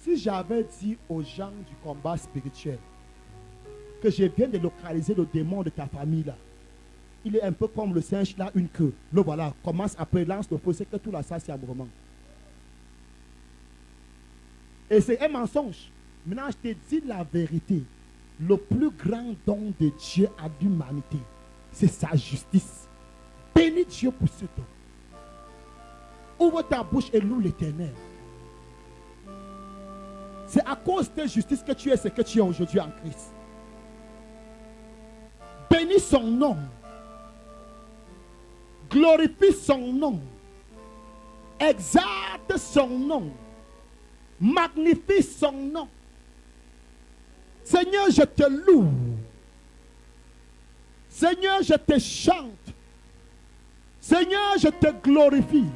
Si j'avais dit aux gens du combat spirituel que je viens de localiser le démon de ta famille là, il est un peu comme le singe là, une queue. Le voilà, commence après, lance le feu, c'est que tout là, ça c'est un mouvement. Et c'est un mensonge. Maintenant, je te dis la vérité. Le plus grand don de Dieu à l'humanité, c'est sa justice. Bénis Dieu pour ce don. Ouvre ta bouche et loue l'Éternel. C'est à cause de justice que tu es ce que tu es aujourd'hui en Christ. Bénis son nom. Glorifie son nom. Exalte son nom. Magnifie son nom. Seigneur, je te loue. Seigneur, je te chante. Seigneur, je te glorifie.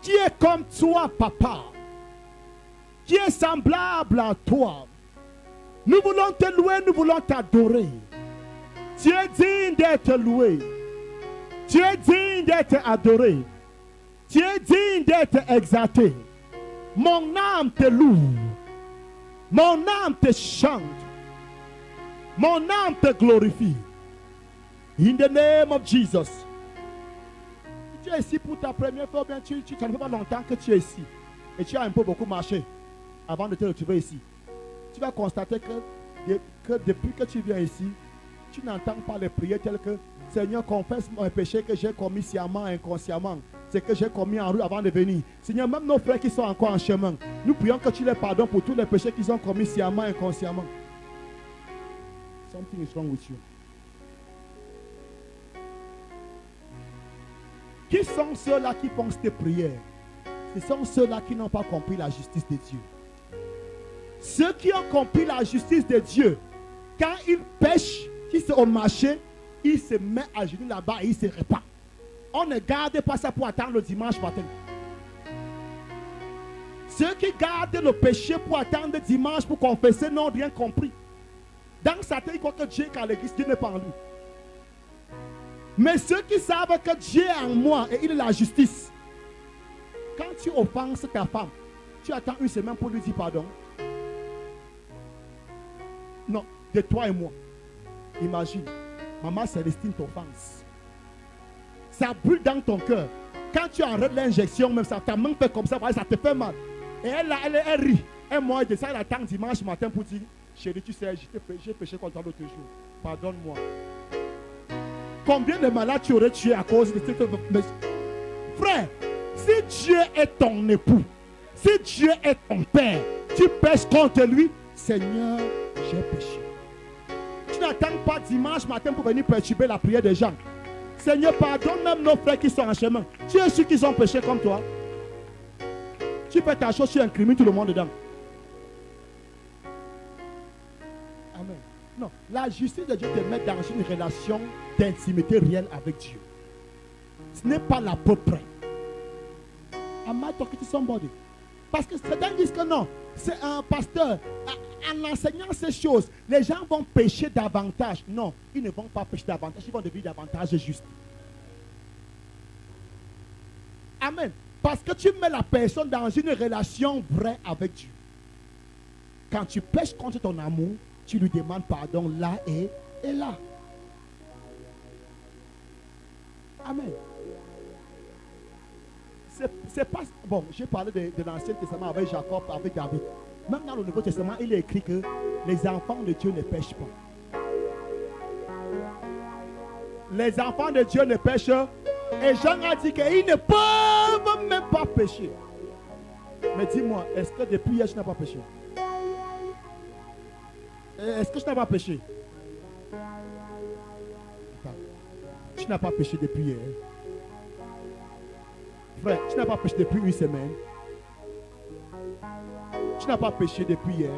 Qui est comme toi, papa? Qui est semblable à toi? Nous voulons te louer, nous voulons t'adorer. Tu es digne d'être loué. Tu es digne d'être adoré. Tu es digne d'être exalté. Mon âme te loue. Mon âme te chante. Mon âme te glorifie. In the name of Jesus. Tu es ici pour ta première fois, bien tu ne fais pas longtemps que tu es ici. Et tu as un peu beaucoup marché avant de te retrouver ici. Tu vas constater que depuis que tu viens ici, tu n'entends pas les prières telles que Seigneur, confesse mon péché que j'ai commis sciemment, inconsciemment. C'est que j'ai commis en rue avant de venir. Seigneur, même nos frères qui sont encore en chemin, nous prions que tu les pardonnes pour tous les péchés qu'ils ont commis sciemment, inconsciemment. Something is wrong with you. Qui sont ceux-là qui font ces prières? Ce sont ceux-là qui n'ont pas compris la justice de Dieu. Ceux qui ont compris la justice de Dieu, quand ils pêchent, qu'ils sont au marché, ils se mettent à genoux là-bas et ils se répandent. On ne garde pas ça pour attendre le dimanche matin. Ceux qui gardent le péché pour attendre le dimanche pour confesser n'ont rien compris. Dans sa tête, ils croient que Dieu est à l'église, Dieu n'est pas en lui. Mais ceux qui savent que Dieu est en moi et il est la justice, quand tu offenses ta femme, tu attends une semaine pour lui dire pardon. Non, de toi et moi. Imagine, maman Célestine t'offense. Ça brûle dans ton cœur. Quand tu arrêtes l'injection, même ça, ta main fait comme ça, ça te fait mal. Et elle rit. Et moi, de ça, elle attend dimanche matin pour dire, chérie, tu sais, j'ai péché contre toi l'autre jour. Pardonne-moi. Combien de malades tu aurais tué à cause de cette... Frère, si Dieu est ton époux, si Dieu est ton père, tu pèches contre lui, Seigneur, j'ai péché. Tu n'attends pas dimanche matin pour venir perturber la prière des gens. Seigneur, pardonne même nos frères qui sont en chemin. Tu es sûr qu'ils ont péché comme toi? Tu fais ta chose, tu incrimines tout le monde dedans. Amen. Non, la justice de Dieu te met dans une relation d'intimité réelle avec Dieu. Ce n'est pas l'à peu près. Am I talking to somebody? Parce que certains disent que non, c'est un pasteur. En enseignant ces choses, les gens vont pécher davantage. Non, ils ne vont pas pécher davantage, ils vont devenir davantage justes. Amen. Parce que tu mets la personne dans une relation vraie avec Dieu. Quand tu pèches contre ton amour, tu lui demandes pardon là et là. Amen. C'est pas... Bon, j'ai parlé de l'Ancien Testament avec Jacob, avec David. Même dans le Nouveau Testament, il est écrit que les enfants de Dieu ne pêchent pas. Les enfants de Dieu ne pêchent. Et Jean a dit qu'ils ne peuvent même pas pécher. Mais dis-moi, est-ce que depuis hier, je n'ai pas péché? Est-ce que je n'ai pas péché? Attends. Tu n'as pas péché depuis hier. Frère, tu n'as pas péché depuis une semaine. Tu n'as pas péché depuis hier.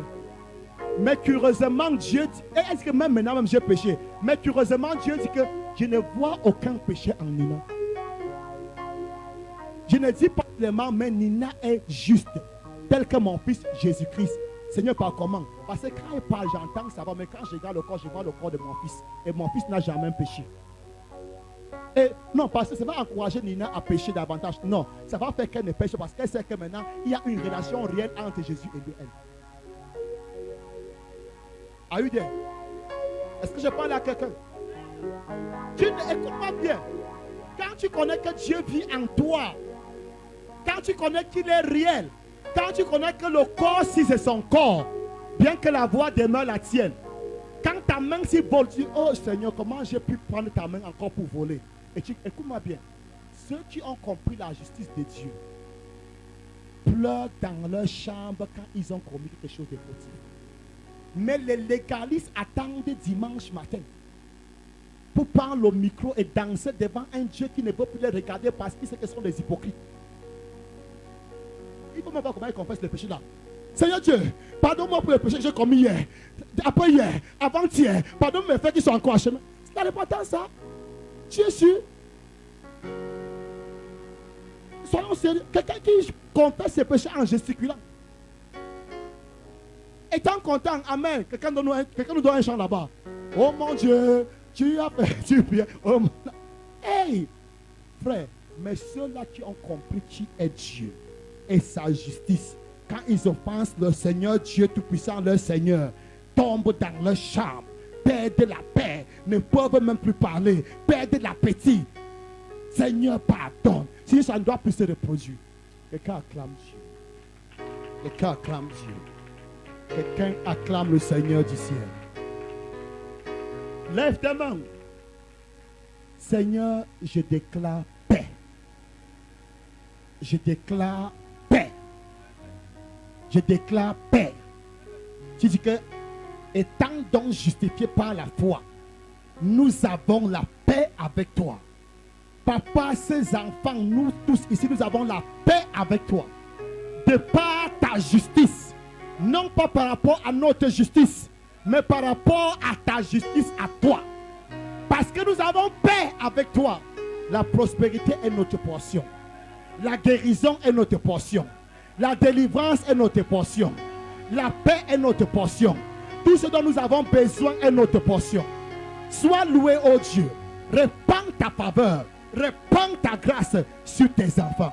Mais curieusement, Dieu dit, est-ce que même maintenant, même j'ai péché? Mais curieusement, Dieu dit que je ne vois aucun péché en Nina. Je ne dis pas seulement, mais Nina est juste, tel que mon fils Jésus-Christ. Seigneur, par comment? Parce que quand il parle, j'entends, ça va, mais quand je regarde le corps, je vois le corps de mon fils. Et mon fils n'a jamais péché. Et non, parce que ça va encourager Nina à pécher davantage. Non, ça va faire qu'elle ne pêche parce qu'elle sait que maintenant, il y a une relation réelle entre Jésus et elle. Are you there? Est-ce que je parle à quelqu'un? Écoute-moi bien. Quand tu connais que Dieu vit en toi, quand tu connais qu'il est réel, quand tu connais que le corps, si c'est son corps, bien que la voix demeure la tienne, quand ta main s'y vole, tu dis, oh Seigneur, comment j'ai pu prendre ta main encore pour voler? Et écoute-moi bien, ceux qui ont compris la justice de Dieu pleurent dans leur chambre quand ils ont commis quelque chose de fautif. Mais les légalistes attendent dimanche matin pour prendre le micro et danser devant un Dieu qui ne veut plus les regarder parce qu'il sait que ce sont des hypocrites. Il faut même voir comment ils confessent les péchés là. Seigneur Dieu, pardonne-moi pour les péchés que j'ai commis hier, après hier, avant-hier. Pardonne mes frères qui sont encore en chemin. C'est l'important ça. Tu es sûr? Soyons sérieux. Quelqu'un qui confesse ses péchés en gesticulant. Étant content, amen. Quelqu'un nous donne un chant là-bas. Oh mon Dieu, tu as fait du bien. Oh mon... Hey, frère, mais ceux-là qui ont compris qui est Dieu et sa justice, quand ils offensent le Seigneur Dieu Tout-Puissant, leur Seigneur, tombent dans leur chambre, perdent la paix, ne peuvent même plus parler, perdent l'appétit. Seigneur, pardonne. Si ça ne doit plus se reproduire. Quelqu'un acclame Dieu. Quelqu'un acclame Dieu. Quelqu'un acclame le Seigneur du ciel. Lève tes mains. Seigneur, je déclare paix. Je déclare paix. Je déclare paix. Tu dis que, étant donc justifiés par la foi, nous avons la paix avec toi. Papa, ces enfants, nous tous ici, nous avons la paix avec toi. De par ta justice. Non pas par rapport à notre justice, mais par rapport à ta justice à toi. Parce que nous avons paix avec toi. La prospérité est notre portion. La guérison est notre portion. La délivrance est notre portion. La paix est notre portion. Tout ce dont nous avons besoin est notre portion. Sois loué, ô Dieu. Répands ta faveur. Répands ta grâce sur tes enfants.